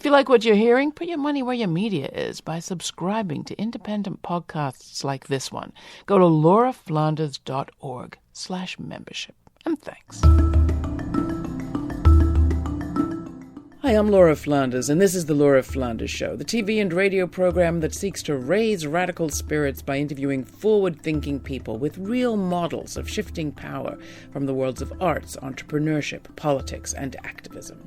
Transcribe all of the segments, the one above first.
If you like what you're hearing, put your money where your media is by subscribing to independent podcasts like this one. Go to lauraflanders.org/membership. And thanks. Hi, I'm Laura Flanders, and this is The Laura Flanders Show, the TV and radio program that seeks to raise radical spirits by interviewing forward-thinking people with real models of shifting power from the worlds of arts, entrepreneurship, politics, and activism.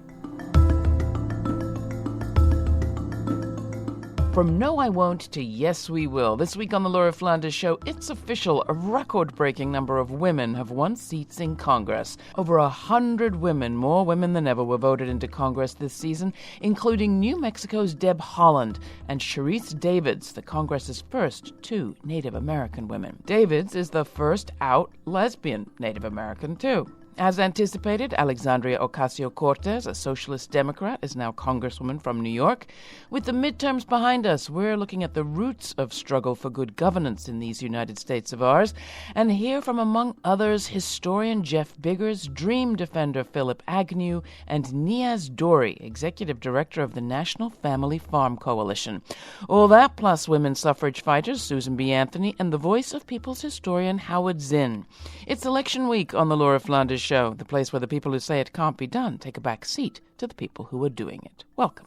From No I Won't to Yes We Will. This week on The Laura Flanders Show, it's official. A record-breaking number of women have won seats in Congress. Over 100 women, more women than ever, were voted into Congress this season, including New Mexico's Deb Haaland and Sharice Davids, the Congress's first two Native American women. Davids is the first out lesbian Native American, too. As anticipated, Alexandria Ocasio-Cortez, a socialist Democrat, is now Congresswoman from New York. With the midterms behind us, we're looking at the roots of struggle for good governance in these United States of ours, and hear from, among others, historian Jeff Biggers, dream defender Philip Agnew, and Niaz Dorey, executive director of the National Family Farm Coalition. All that plus women's suffrage fighters Susan B. Anthony and the voice of people's historian Howard Zinn. It's election week on the Laura Flanders Show, the place where the people who say it can't be done take a back seat to the people who are doing it. Welcome.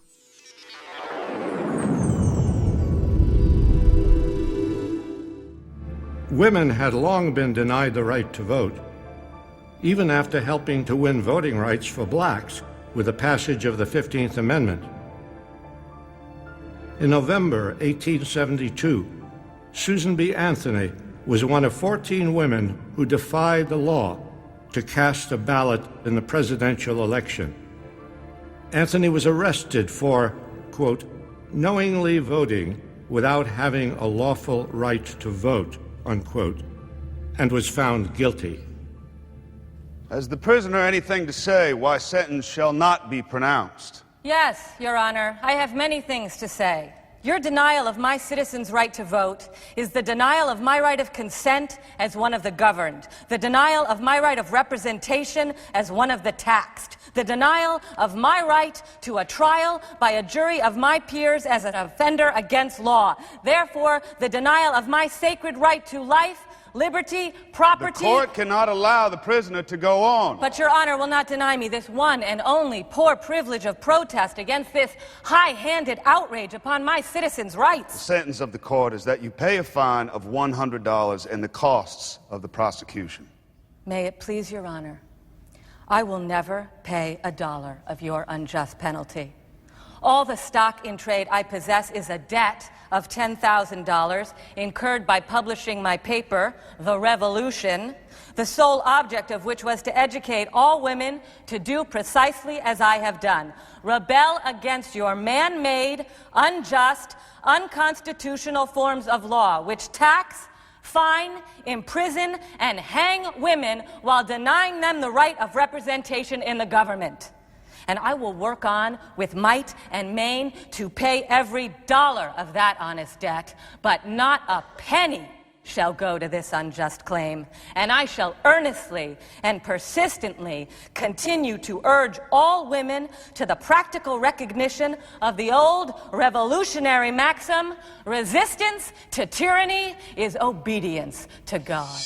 Women had long been denied the right to vote, even after helping to win voting rights for blacks with the passage of the 15th Amendment. In November 1872, Susan B. Anthony was one of 14 women who defied the law to cast a ballot in the presidential election. Anthony was arrested for, quote, knowingly voting without having a lawful right to vote, unquote, and was found guilty. Has the prisoner anything to say why sentence shall not be pronounced? Yes, Your Honor, I have many things to say. Your denial of my citizens' right to vote is the denial of my right of consent as one of the governed, the denial of my right of representation as one of the taxed, the denial of my right to a trial by a jury of my peers as an offender against law. Therefore, the denial of my sacred right to life, liberty, property... The court cannot allow the prisoner to go on. But Your Honor will not deny me this one and only poor privilege of protest against this high-handed outrage upon my citizens' rights. The sentence of the court is that you pay a fine of $100 and the costs of the prosecution. May it please Your Honor, I will never pay $1 of your unjust penalty. All the stock in trade I possess is a debt of $10,000 incurred by publishing my paper, The Revolution, the sole object of which was to educate all women to do precisely as I have done. Rebel against your man-made, unjust, unconstitutional forms of law, which tax, fine, imprison, and hang women while denying them the right of representation in the government. And I will work on with might and main to pay every dollar of that honest debt, but not a penny shall go to this unjust claim. And I shall earnestly and persistently continue to urge all women to the practical recognition of the old revolutionary maxim, resistance to tyranny is obedience to God.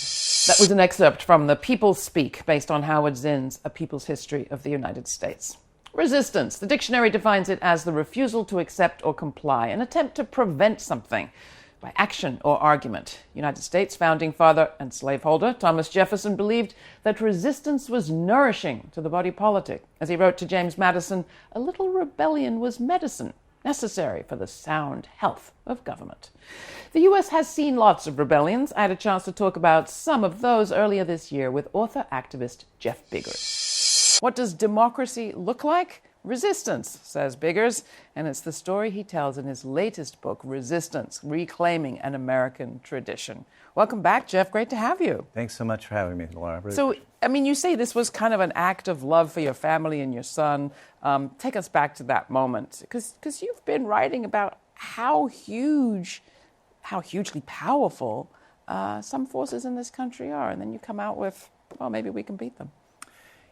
That was an excerpt from The People Speak, based on Howard Zinn's A People's History of the United States. Resistance. The dictionary defines it as the refusal to accept or comply, an attempt to prevent something by action or argument. United States founding father and slaveholder Thomas Jefferson believed that resistance was nourishing to the body politic. As he wrote to James Madison, a little rebellion was medicine, necessary for the sound health of government. The U.S. has seen lots of rebellions. I had a chance to talk about some of those earlier this year with author-activist Jeff Biggers. What does democracy look like? Resistance, says Biggers, and it's the story he tells in his latest book, Resistance, Reclaiming an American Tradition. Welcome back, Jeff. Great to have you. Thanks so much for having me, Laura. So, I mean, you say this was kind of an act of love for your family and your son. Take us back to that moment, because you've been writing about how hugely powerful some forces in this country are, and then you come out with, well, maybe we can beat them.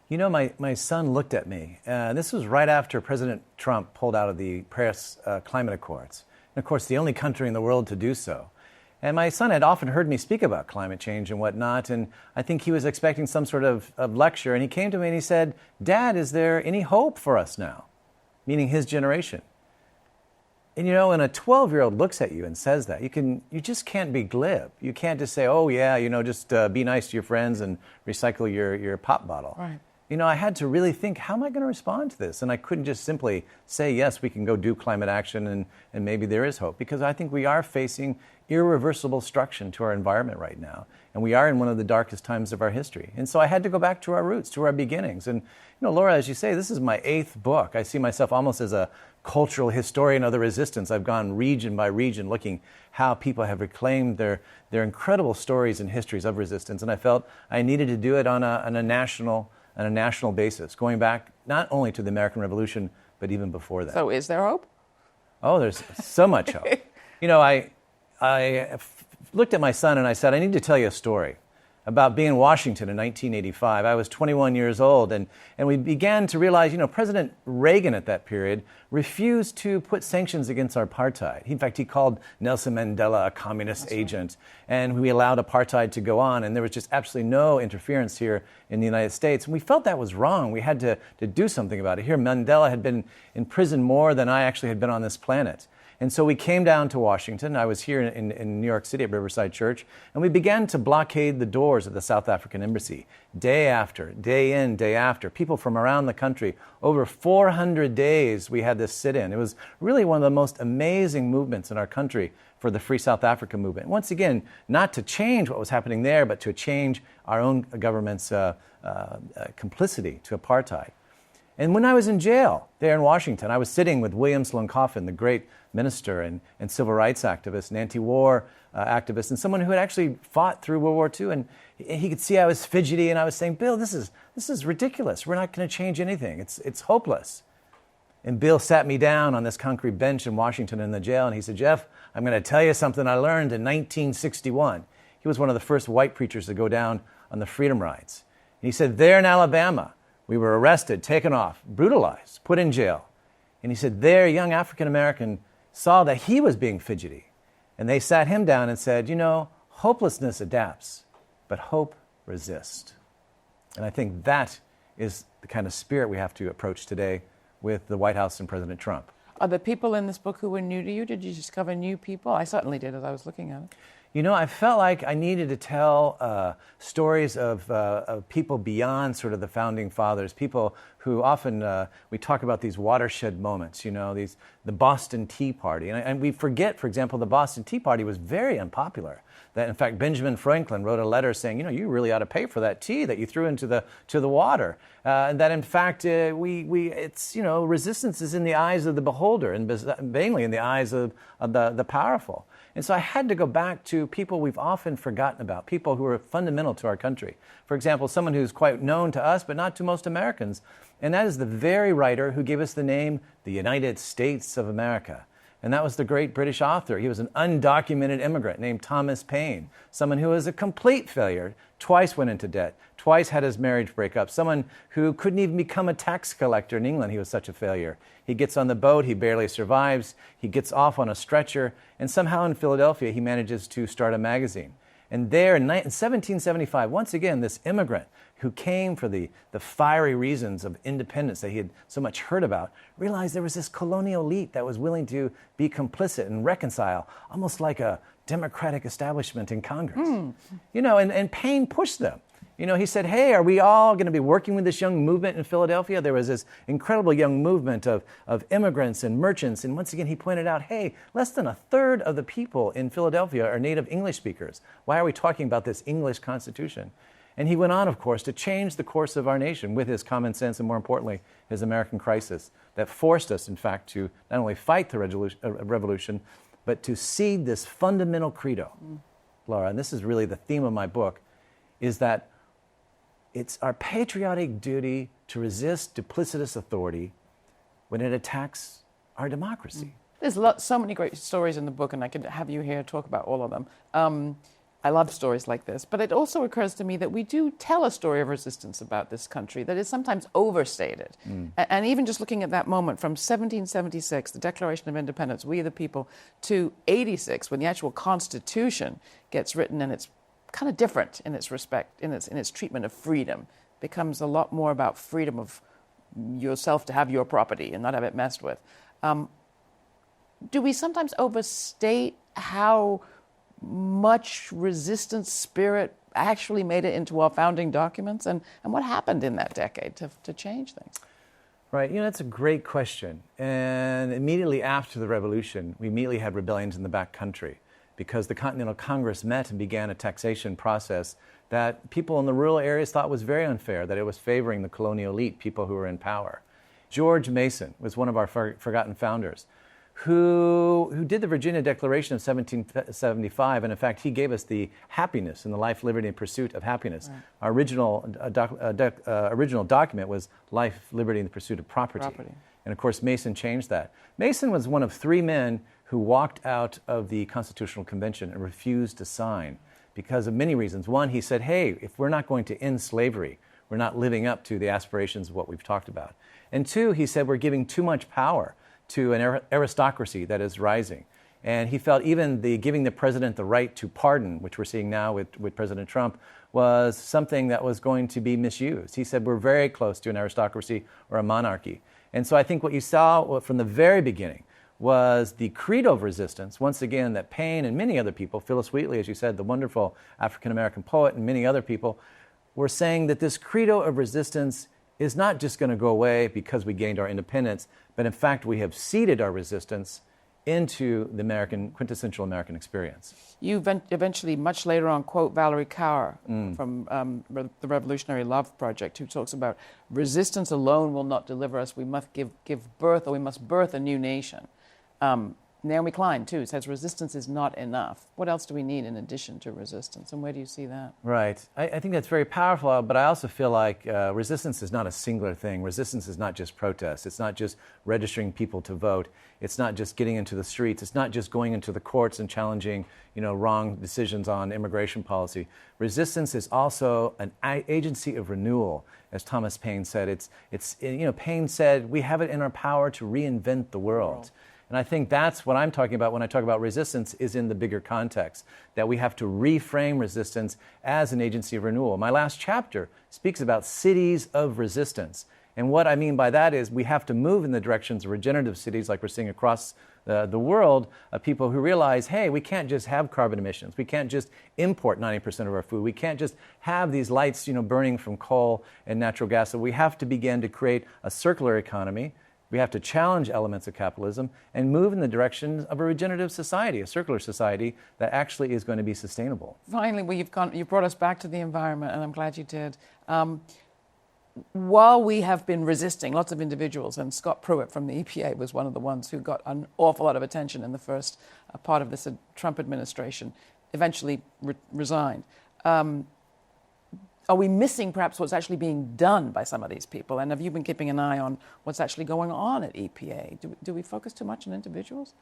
You know, my son looked at me. This was right after President Trump pulled out of the Paris Climate Accords. And of course, the only country in the world to do so. And my son had often heard me speak about climate change and whatnot, and I think he was expecting some sort of lecture. And he came to me and he said, "Dad, is there any hope for us now?" Meaning his generation. And you know, when a 12-year-old looks at you and says that, you just can't be glib. You can't just say, "Oh yeah, you know, just be nice to your friends and recycle your pop bottle." Right. You know, I had to really think, how am I going to respond to this? And I couldn't just simply say, yes, we can go do climate action and maybe there is hope, because I think we are facing irreversible destruction to our environment right now. And we are in one of the darkest times of our history. And so I had to go back to our roots, to our beginnings. And, you know, Laura, as you say, this is my 8th book. I see myself almost as a cultural historian of the resistance. I've gone region by region looking how people have reclaimed their incredible stories and histories of resistance. And I felt I needed to do it on a national basis, going back not only to the American Revolution, but even before that. So is there hope? Oh, there's so much hope. You know, I looked at my son and I said, I need to tell you a story about being in Washington in 1985. I was 21 years old, and we began to realize, you know, President Reagan at that period refused to put sanctions against apartheid. In fact, he called Nelson Mandela a communist agent, and we allowed apartheid to go on, and there was just absolutely no interference here in the United States. And we felt that was wrong. We had to do something about it. Here, Mandela had been in prison more than I actually had been on this planet. And so we came down to Washington. I was here in New York City at Riverside Church, and we began to blockade the doors of the South African embassy day after, day in, day after. People from around the country, over 400 days we had this sit-in. It was really one of the most amazing movements in our country for the Free South Africa movement. Once again, not to change what was happening there, but to change our own government's complicity to apartheid. And when I was in jail there in Washington, I was sitting with William Sloane Coffin, the great minister and civil rights activist and anti-war activist, and someone who had actually fought through World War II. And he could see I was fidgety, and I was saying, "Bill, this is ridiculous. We're not going to change anything. It's hopeless." And Bill sat me down on this concrete bench in Washington in the jail, and he said, "Jeff, I'm going to tell you something I learned in 1961. He was one of the first white preachers to go down on the freedom rides. And he said, there in Alabama, we were arrested, taken off, brutalized, put in jail. And he said, there, a young African-American saw that he was being fidgety. And they sat him down and said, you know, hopelessness adapts, but hope resists. And I think that is the kind of spirit we have to approach today with the White House and President Trump. Are there people in this book who were new to you? Did you discover new people? I certainly did as I was looking at it. You know, I felt like I needed to tell stories of people beyond sort of the founding fathers, people who often, we talk about these watershed moments, you know, the Boston Tea Party. And we forget, for example, the Boston Tea Party was very unpopular. That, in fact, Benjamin Franklin wrote a letter saying, you know, you really ought to pay for that tea that you threw into the water. And that, in fact, it's, you know, resistance is in the eyes of the beholder and mainly in the eyes of the powerful. And so I had to go back to people we've often forgotten about, people who are fundamental to our country. For example, someone who's quite known to us, but not to most Americans. And that is the very writer who gave us the name, the United States of America. And that was the great British author. He was an undocumented immigrant named Thomas Paine, someone who was a complete failure, twice went into debt, twice had his marriage break up, someone who couldn't even become a tax collector in England. He was such a failure. He gets on the boat, he barely survives, he gets off on a stretcher, and somehow in Philadelphia he manages to start a magazine. And there in 1775, once again, this immigrant who came for the fiery reasons of independence that he had so much heard about, realized there was this colonial elite that was willing to be complicit and reconcile, almost like a democratic establishment in Congress. You know, and Paine pushed them. You know, he said, hey, are we all going to be working with this young movement in Philadelphia? There was this incredible young movement of immigrants and merchants. And once again, he pointed out, hey, less than a third of the people in Philadelphia are native English speakers. Why are we talking about this English Constitution? And he went on, of course, to change the course of our nation with his common sense and, more importantly, his American crisis that forced us, in fact, to not only fight the revolution, but to seed this fundamental credo, Laura, and this is really the theme of my book, is that it's our patriotic duty to resist duplicitous authority when it attacks our democracy. There's so many great stories in the book, and I could have you here talk about all of them. I love stories like this, but it also occurs to me that we do tell a story of resistance about this country that is sometimes overstated. And even just looking at that moment from 1776, the Declaration of Independence, we the people, to 86, when the actual Constitution gets written, and it's kind of different in its respect, in its treatment of freedom, becomes a lot more about freedom of yourself to have your property and not have it messed with. Do we sometimes overstate how much resistance spirit actually made it into our founding documents, and what happened in that decade to change things? Right, that's a great question. And immediately after the revolution, we immediately had rebellions in the back country because the Continental Congress met and began a taxation process that people in the rural areas thought was very unfair, that it was favoring the colonial elite, people who were in power. George Mason was one of our forgotten founders, who did the Virginia Declaration of 1775, and in fact, he gave us the happiness in the life, liberty, and pursuit of happiness. Right. Our original document was life, liberty, and the pursuit of property. And of course, Mason changed that. Mason was one of 3 men who walked out of the Constitutional Convention and refused to sign because of many reasons. One, he said, hey, if we're not going to end slavery, we're not living up to the aspirations of what we've talked about. And 2, he said, we're giving too much power to an aristocracy that is rising. And he felt even giving the president the right to pardon, which we're seeing now with President Trump, was something that was going to be misused. He said we're very close to an aristocracy or a monarchy. And so I think what you saw from the very beginning was the credo of resistance, once again, that Paine and many other people, Phyllis Wheatley, as you said, the wonderful African-American poet, and many other people, were saying that this credo of resistance is not just going to go away because we gained our independence, but in fact we have seeded our resistance into the quintessential American experience. You eventually, much later on, quote Valerie Kaur from the Revolutionary Love Project, who talks about resistance alone will not deliver us. We must give birth, or we must birth a new nation. Naomi Klein, too, says resistance is not enough. What else do we need in addition to resistance, and where do you see that? Right. I think that's very powerful, but I also feel like resistance is not a singular thing. Resistance is not just protest. It's not just registering people to vote. It's not just getting into the streets. It's not just going into the courts and challenging, wrong decisions on immigration policy. Resistance is also an agency of renewal, as Thomas Paine said. Paine said, we have it in our power to reinvent the world. And I think that's what I'm talking about when I talk about resistance, is in the bigger context, that we have to reframe resistance as an agency of renewal. My last chapter speaks about cities of resistance. And what I mean by that is we have to move in the directions of regenerative cities like we're seeing across the world, of people who realize, hey, we can't just have carbon emissions. We can't just import 90% of our food. We can't just have these lights burning from coal and natural gas. So we have to begin to create a circular economy. We have to challenge elements of capitalism and move in the direction of a regenerative society, a circular society that actually is going to be sustainable. Finally, you brought us back to the environment, and I'm glad you did. While we have been resisting, lots of individuals, and Scott Pruitt from the EPA was one of the ones who got an awful lot of attention in the first part of this Trump administration, eventually resigned. Are we missing perhaps what's actually being done by some of these people? And have you been keeping an eye on what's actually going on at EPA? Do we focus too much on individuals?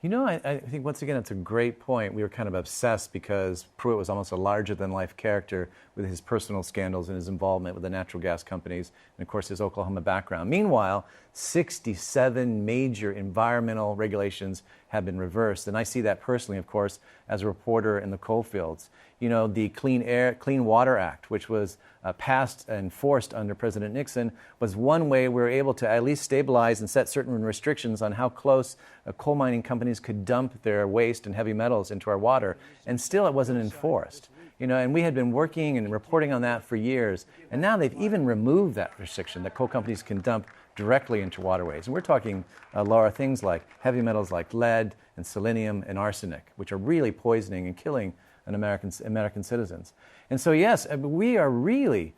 I think, once again, it's a great point. We were kind of obsessed because Pruitt was almost a larger-than-life character with his personal scandals and his involvement with the natural gas companies and, of course, his Oklahoma background. Meanwhile, 67 major environmental regulations have been reversed, and I see that personally, of course, as a reporter in the coal fields. The Clean Water Act, which was passed and forced under President Nixon, was one way we were able to at least stabilize and set certain restrictions on how close coal mining companies could dump their waste and heavy metals into our water, and still it wasn't enforced. And we had been working and reporting on that for years, and now they've even removed that restriction that coal companies can dump directly into waterways. And we're talking, Laura, things like heavy metals like lead and selenium and arsenic, which are really poisoning and killing American citizens. And so, yes, we are really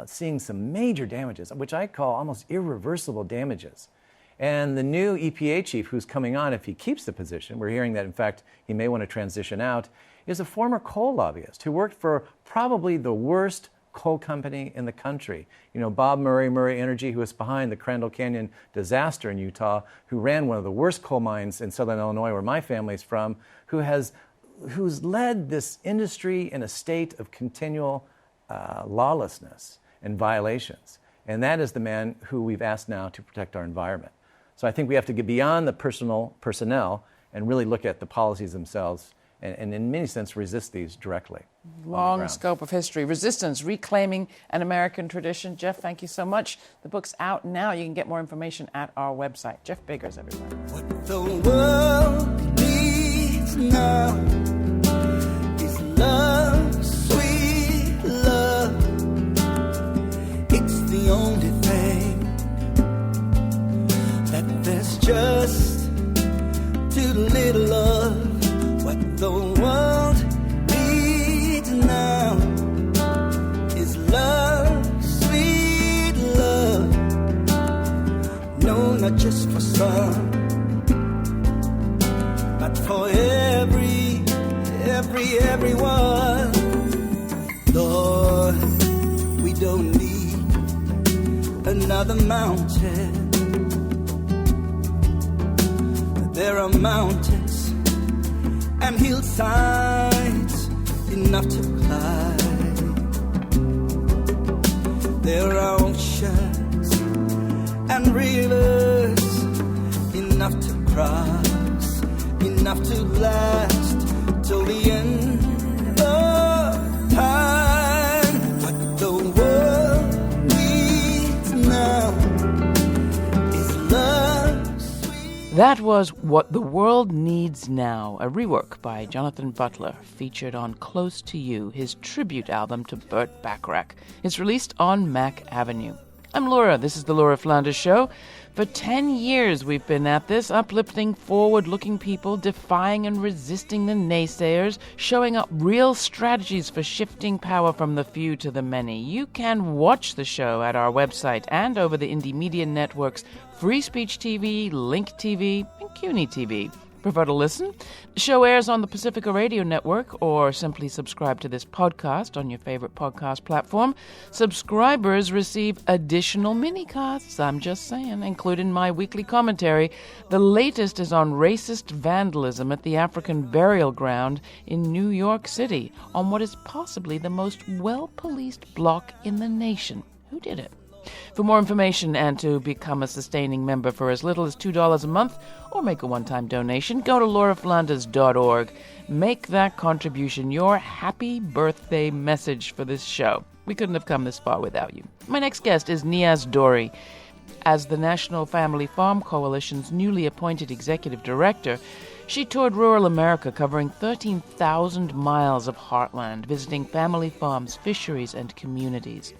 seeing some major damages, which I call almost irreversible damages. And the new EPA chief who's coming on, if he keeps the position, we're hearing that, in fact, he may want to transition out, is a former coal lobbyist who worked for probably the worst coal company in the country. Bob Murray Energy, who was behind the Crandall Canyon disaster in Utah, who ran one of the worst coal mines in southern Illinois, where my family's from, who has who's led this industry in a state of continual lawlessness and violations. And that is the man who we've asked now to protect our environment. So I think we have to get beyond the personnel and really look at the policies themselves and in many sense resist these directly. Long scope of history. Resistance, Reclaiming an American Tradition. Jeff, thank you so much. The book's out now. You can get more information at our website. Jeff Biggers, everywhere. What the world needs now is love, sweet love. It's the only thing that there's just too little of. What the world needs now is love, sweet love. No, not just for some, but for everyone. Lord, we don't need another mountain. There are mountains and hillsides enough to climb. There are oceans and rivers enough to cross, enough to last till the end of time. What the world needs now is love, sweet. That was What the World Needs Now, a rework by Jonathan Butler, featured on Close to You, his tribute album to Burt Bacharach. It's released on Mack Avenue. I'm Laura. This is the Laura Flanders Show. For 10 years we've been at this, uplifting, forward-looking people, defying and resisting the naysayers, showing up real strategies for shifting power from the few to the many. You can watch the show at our website and over the Indie Media Network's Free Speech TV, Link TV, and CUNY TV. Prefer to listen? The show airs on the Pacifica Radio Network, or simply subscribe to this podcast on your favorite podcast platform. Subscribers receive additional mini-casts, I'm just saying, including my weekly commentary. The latest is on racist vandalism at the African Burial Ground in New York City, on what is possibly the most well-policed block in the nation. Who did it? For more information and to become a sustaining member for as little as $2 a month or make a one-time donation, go to lauraflanders.org. Make that contribution your happy birthday message for this show. We couldn't have come this far without you. My next guest is Niaz Dori. As the National Family Farm Coalition's newly appointed executive director, she toured rural America, covering 13,000 miles of heartland, visiting family farms, fisheries, and communities.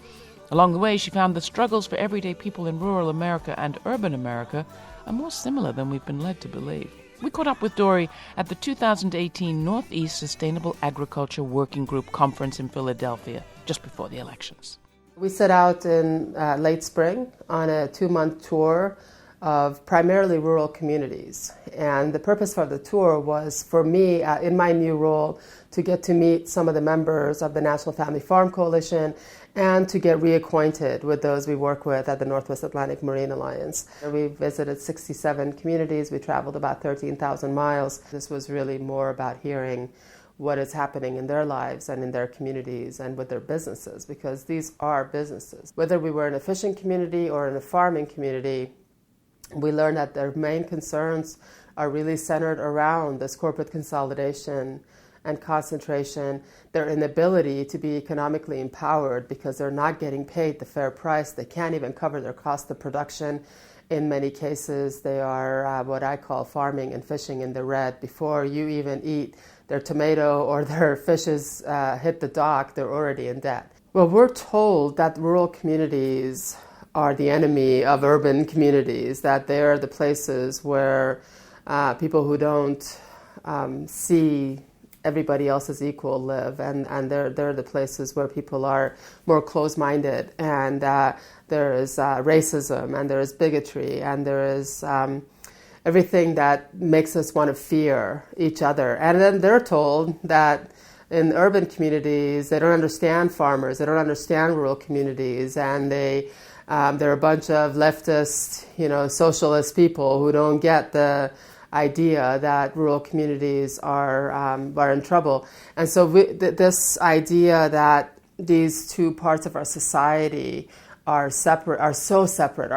Along the way, she found the struggles for everyday people in rural America and urban America are more similar than we've been led to believe. We caught up with Dori at the 2018 Northeast Sustainable Agriculture Working Group Conference in Philadelphia, just before the elections. We set out in late spring on a 2-month tour of primarily rural communities. And the purpose for the tour was for me, in my new role, to get to meet some of the members of the National Family Farm Coalition and to get reacquainted with those we work with at the Northwest Atlantic Marine Alliance. We visited 67 communities. We traveled about 13,000 miles. This was really more about hearing what is happening in their lives and in their communities and with their businesses, because these are businesses. Whether we were in a fishing community or in a farming community, we learned that their main concerns are really centered around this corporate consolidation and concentration, their inability to be economically empowered because they're not getting paid the fair price. They can't even cover their cost of production. In many cases, they are what I call farming and fishing in the red. Before you even eat their tomato or their fishes hit the dock, they're already in debt. Well, we're told that rural communities are the enemy of urban communities, that they're the places where people who don't see everybody else as equal live, and they're the places where people are more closed-minded, and there is racism, and there is bigotry, and there is everything that makes us want to fear each other. And then they're told that in urban communities, they don't understand farmers, they don't understand rural communities, and they're a bunch of leftist, socialist people who don't get the idea that rural communities are in trouble. And so this idea that these two parts of our society are separate, are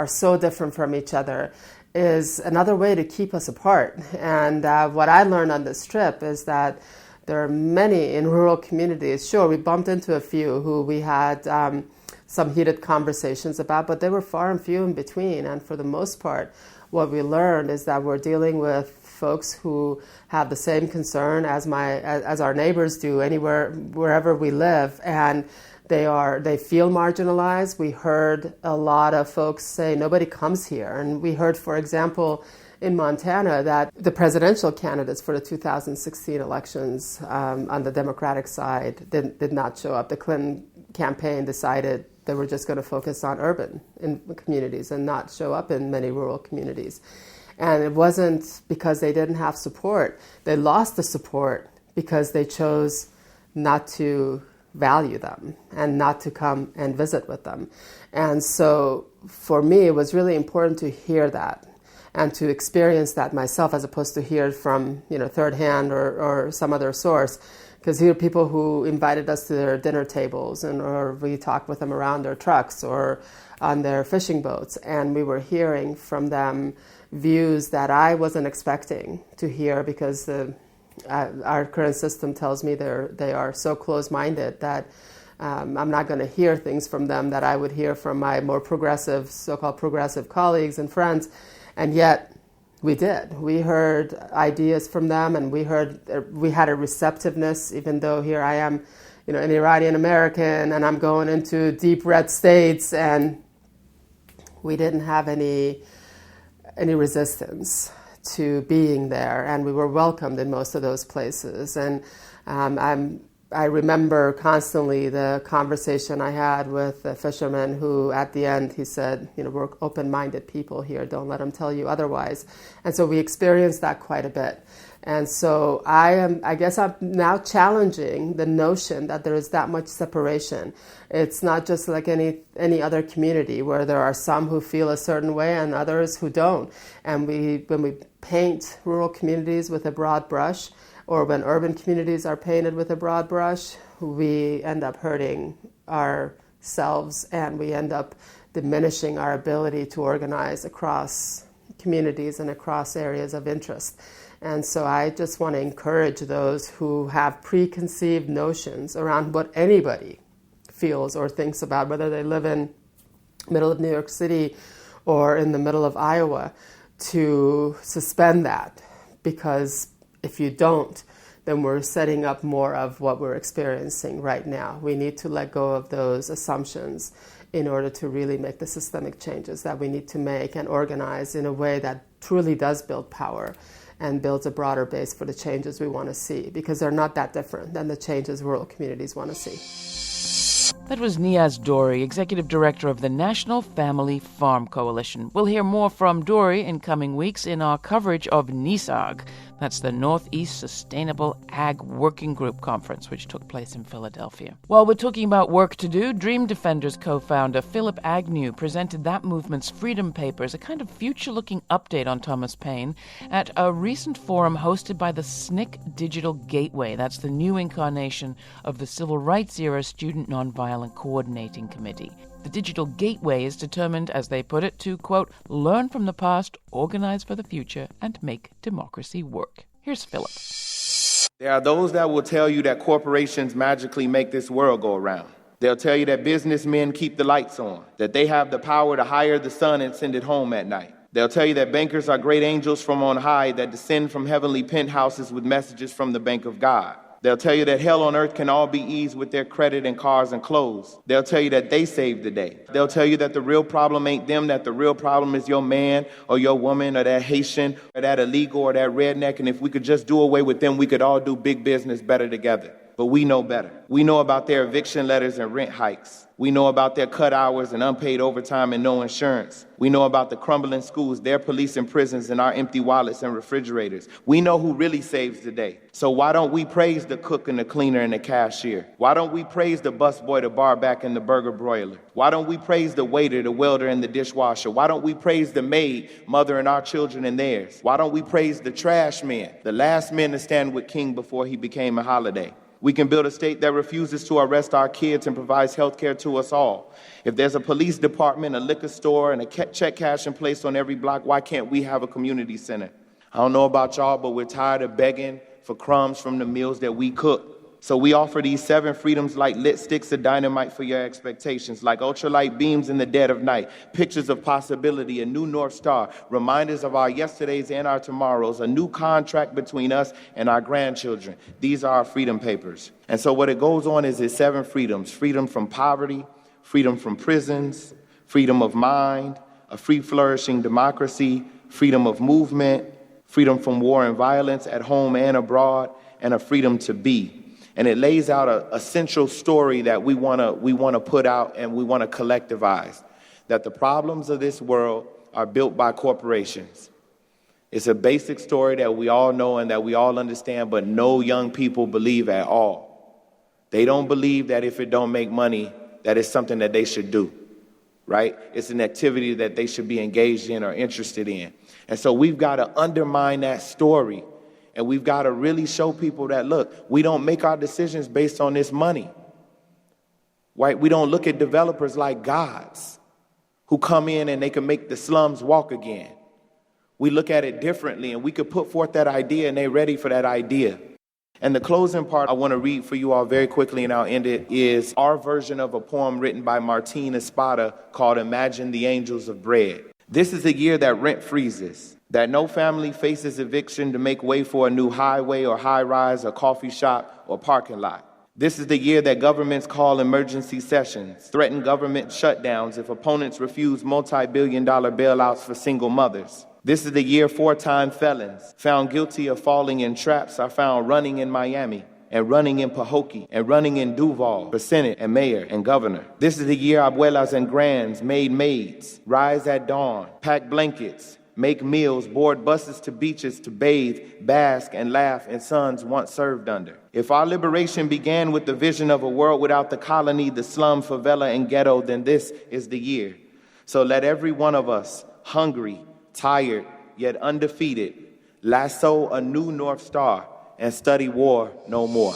so different from each other, is another way to keep us apart. And what I learned on this trip is that there are many in rural communities. Sure, we bumped into a few who we had some heated conversations about, but they were far and few in between. And for the most part, what we learned is that we're dealing with folks who have the same concern as our neighbors do wherever we live, and they feel marginalized. We heard a lot of folks say nobody comes here, and we heard, for example, in Montana, that the presidential candidates for the 2016 elections on the Democratic side did not show up. The Clinton campaign decided they were just going to focus on urban communities and not show up in many rural communities. And it wasn't because they didn't have support. They lost the support because they chose not to value them and not to come and visit with them. And so for me, it was really important to hear that and to experience that myself, as opposed to hear it from third hand or some other source. Because here are people who invited us to their dinner tables, or we talked with them around their trucks or on their fishing boats, and we were hearing from them views that I wasn't expecting to hear, because our current system tells me they are so close-minded that I'm not going to hear things from them that I would hear from my more progressive, so-called progressive colleagues and friends. And yet we did. We heard ideas from them, and we had a receptiveness, even though here I am, an Iranian American, and I'm going into deep red states, and we didn't have any resistance to being there, and we were welcomed in most of those places. And I remember constantly the conversation I had with a fisherman who, at the end, he said, we're open-minded people here. Don't let them tell you otherwise. And so we experienced that quite a bit. And so I guess I'm now challenging the notion that there is that much separation. It's not just like any other community where there are some who feel a certain way and others who don't. And when we paint rural communities with a broad brush, or when urban communities are painted with a broad brush, we end up hurting ourselves, and we end up diminishing our ability to organize across communities and across areas of interest. And so I just want to encourage those who have preconceived notions around what anybody feels or thinks about, whether they live in the middle of New York City or in the middle of Iowa, to suspend that, because if you don't, then we're setting up more of what we're experiencing right now. We need to let go of those assumptions in order to really make the systemic changes that we need to make and organize in a way that truly does build power and builds a broader base for the changes we want to see, because they're not that different than the changes rural communities want to see. That was Niaz Dory, Executive Director of the National Family Farm Coalition. We'll hear more from Dory in coming weeks in our coverage of NISAG. That's the Northeast Sustainable Ag Working Group Conference, which took place in Philadelphia. While we're talking about work to do, Dream Defenders co-founder Philip Agnew presented that movement's Freedom Papers, a kind of future-looking update on Thomas Paine, at a recent forum hosted by the SNCC Digital Gateway. That's the new incarnation of the Civil Rights Era Student Nonviolent Coordinating Committee. The Digital Gateway is determined, as they put it, to, quote, learn from the past, organize for the future, and make democracy work. Here's Philip. There are those that will tell you that corporations magically make this world go around. They'll tell you that businessmen keep the lights on, that they have the power to hire the sun and send it home at night. They'll tell you that bankers are great angels from on high that descend from heavenly penthouses with messages from the Bank of God. They'll tell you that hell on earth can all be eased with their credit and cars and clothes. They'll tell you that they saved the day. They'll tell you that the real problem ain't them, that the real problem is your man or your woman or that Haitian or that illegal or that redneck, and if we could just do away with them, we could all do big business better together. But we know better. We know about their eviction letters and rent hikes. We know about their cut hours and unpaid overtime and no insurance. We know about the crumbling schools, their police and prisons, and our empty wallets and refrigerators. We know who really saves the day. So why don't we praise the cook and the cleaner and the cashier? Why don't we praise the busboy, the bar back, and the burger broiler? Why don't we praise the waiter, the welder, and the dishwasher? Why don't we praise the maid, mothering our children and theirs? Why don't we praise the trash men, the last men to stand with King before he became a holiday? We can build a state that refuses to arrest our kids and provides health care to us all. If there's a police department, a liquor store, and a check cashing place on every block, why can't we have a community center? I don't know about y'all, but we're tired of begging for crumbs from the meals that we cook. So we offer these 7 freedoms like lit sticks of dynamite for your expectations, like ultralight beams in the dead of night, pictures of possibility, a new North Star, reminders of our yesterdays and our tomorrows, a new contract between us and our grandchildren. These are our freedom papers. And so what it goes on is it's 7 freedoms: freedom from poverty, freedom from prisons, freedom of mind, a free flourishing democracy, freedom of movement, freedom from war and violence at home and abroad, and a freedom to be. And it lays out a central story that we want to put out and we want to collectivize, that the problems of this world are built by corporations. It's a basic story that we all know and that we all understand, but no young people believe at all. They don't believe that if it don't make money, that it's something that they should do, right? It's an activity that they should be engaged in or interested in. And so we've got to undermine that story. And we've got to really show people that, look, we don't make our decisions based on this money. Right? We don't look at developers like gods who come in and they can make the slums walk again. We look at it differently, and we could put forth that idea, and they're ready for that idea. And the closing part I want to read for you all very quickly, and I'll end it, is our version of a poem written by Martín Espada called Imagine the Angels of Bread. This is a year that rent freezes, that no family faces eviction to make way for a new highway or high-rise or coffee shop or parking lot. This is the year that governments call emergency sessions, threaten government shutdowns if opponents refuse multi-billion-dollar bailouts for single mothers. This is the year 4-time felons found guilty of falling in traps are found running in Miami, and running in Pahokee, and running in Duval for Senate and mayor and governor. This is the year abuelas and grands made maids, rise at dawn, pack blankets, make meals, board buses to beaches to bathe, bask, and laugh in suns once served under. If our liberation began with the vision of a world without the colony, the slum, favela, and ghetto, then this is the year. So let every one of us, hungry, tired, yet undefeated, lasso a new North Star and study war no more.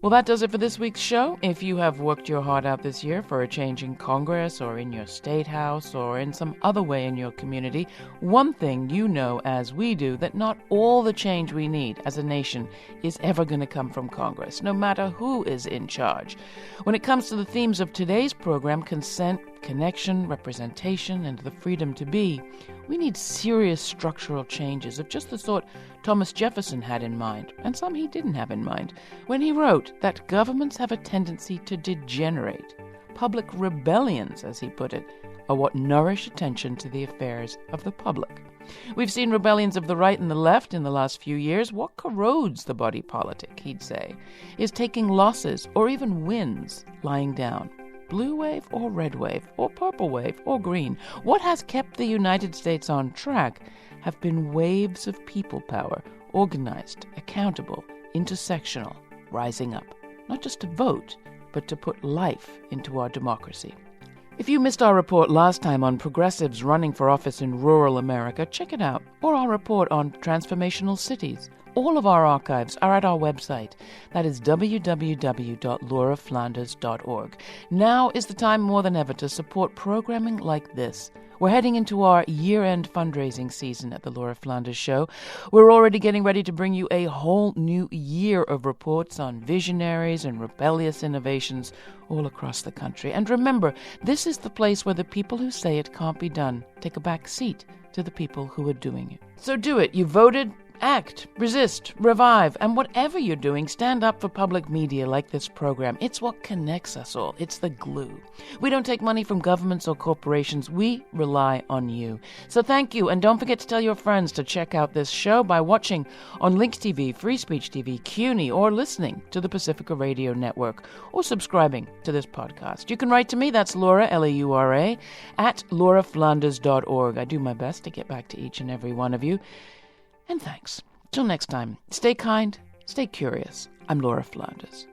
Well, that does it for this week's show. If you have worked your heart out this year for a change in Congress or in your state house or in some other way in your community, one thing you know as we do, that not all the change we need as a nation is ever going to come from Congress, no matter who is in charge. When it comes to the themes of today's program, consent, connection, representation, and the freedom to be, we need serious structural changes of just the sort Thomas Jefferson had in mind, and some he didn't have in mind, when he wrote that governments have a tendency to degenerate. Public rebellions, as he put it, are what nourish attention to the affairs of the public. We've seen rebellions of the right and the left in the last few years. What corrodes the body politic, he'd say, is taking losses or even wins lying down. Blue wave or red wave or purple wave or green. What has kept the United States on track have been waves of people power, organized, accountable, intersectional, rising up, not just to vote, but to put life into our democracy. If you missed our report last time on progressives running for office in rural America, check it out, or our report on transformational cities. All of our archives are at our website. That is www.lauraflanders.org. Now is the time more than ever to support programming like this. We're heading into our year-end fundraising season at the Laura Flanders Show. We're already getting ready to bring you a whole new year of reports on visionaries and rebellious innovations all across the country. And remember, this is the place where the people who say it can't be done take a back seat to the people who are doing it. So do it. You voted, Act, resist, revive, and whatever you're doing, stand up for public media like this program. It's what connects us all. It's the glue. We don't take money from governments or corporations. We rely on you. So thank you, and don't forget to tell your friends to check out this show by watching on Lynx TV, Free Speech TV, CUNY, or listening to the Pacifica Radio Network, or subscribing to this podcast. You can write to me, that's Laura, L-A-U-R-A, at lauraflanders.org. I do my best to get back to each and every one of you. And thanks. Till next time, stay kind, stay curious. I'm Laura Flanders.